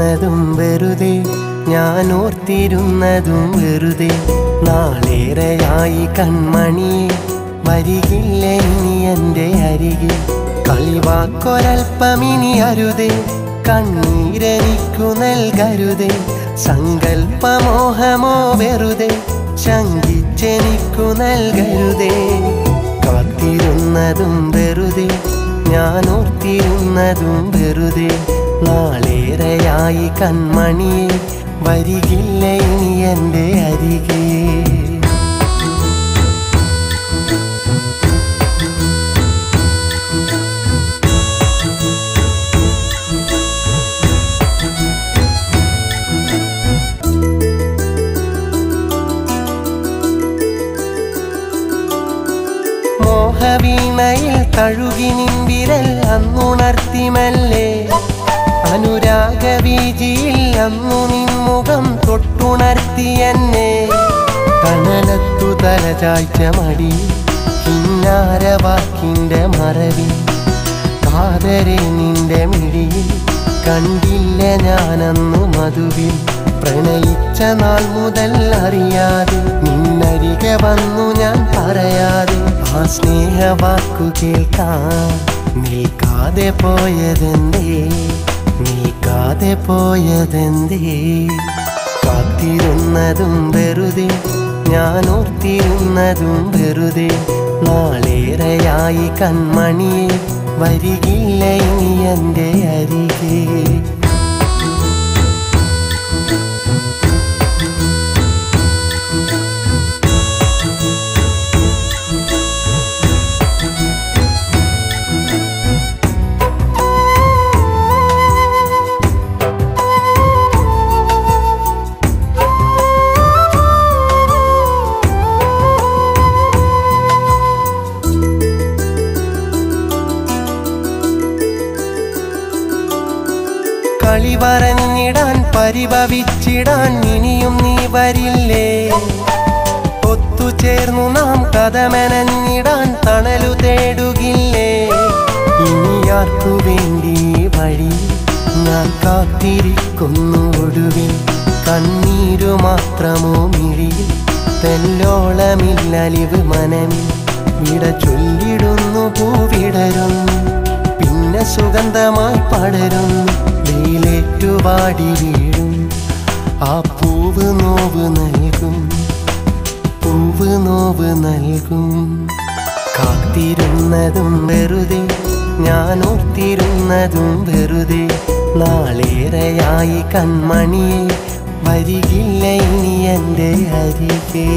കാത്തിരുന്നതും വെറുതെ, ഞാൻ ഓർത്തിരുന്നതും വെറുതെ. നാളേറെയായി കൺമണിയെ വരികില്ല ഇനി എൻ്റെ അരികിൽ. കളിവാക്കൊരൽപ്പമിനി അരുതേ, കണ്ണീരെനിക്കു നൽകരുതേ. സങ്കൽപ്പമോഹമോ വെറുതെ, ശങ്കിച്ചെനിക്കു നൽകരുതേ. കാത്തിരുന്നതും വെറുതെ, ഞാൻ ഓർത്തിരുന്നതും വെറുതെ. നാളേറെയായി കൺമണിയെ വരികില്ല ഇനി എൻ്റെ അരികെ. മോഹവീണയിൽ തഴുകി നിൻവിരൽ അന്നുണർത്തി മെല്ലെ. അനുരാഗവീജിയിൽ അന്നു നിൻമുഖം തൊട്ടുണർത്തി എന്നെ. കനലത്തു തലചായ്ച്ച മടി, കിന്നാരവാക്കിൻ്റെ മറവിൽ. കാതരെ നിന്റെ മിഴിയിൽ കണ്ടില്ല ഞാനന്നു മധുവിൽ. പ്രണയിച്ച നാൾ മുതൽ അറിയാതെ നിന്നരികെ വന്നു ഞാൻ പറയാതെ. ആ സ്നേഹവാക്കു കേൾക്കാൻ നിൽക്കാതെ പോയതെന്തേ, നിൽക്കാതെ പോയതെന്തേ. കാത്തിരുന്നതും വെറുതെ, ഞാൻ ഓർത്തിരുന്നതും വെറുതെ. നാളേറെയായി കൺമണിയെ വരികില്ല ഇനി എൻ്റെ അരികെ. കളി പറഞ്ഞിടാൻ പരിഭവിച്ചിടാൻ ഇനിയും നീ വരില്ലേ. ഒത്തുചേർന്നു നാം കഥമെനഞ്ഞിടാൻ തണലു തേടുകില്ലേ. ഇനി ആർക്കു വേണ്ടി വഴി ഞാൻ കാത്തിരിക്കുന്നു ഒടുവിൽ. കണ്ണീരു മാത്രമോ മിഴിയിൽ, തെല്ലോളമില്ലലിവ് മനമിൽ. വിട ചൊല്ലിടുന്നു പൂവിടരുന്നു, പിന്നെ സുഗന്ധമായി പടരുന്നു. വെയിലേറ്റുവാടി വീഴും ആ പൂവ് നോവ് നൽകും, പൂവ് നോവ് നൽകും. കാത്തിരുന്നതും വെറുതെ, ഞാൻ ഓർത്തിരുന്നതും വെറുതെ. നാളേറെയായി കൺമണിയെ വരികില്ല ഇനി എൻ്റെ അരികെ.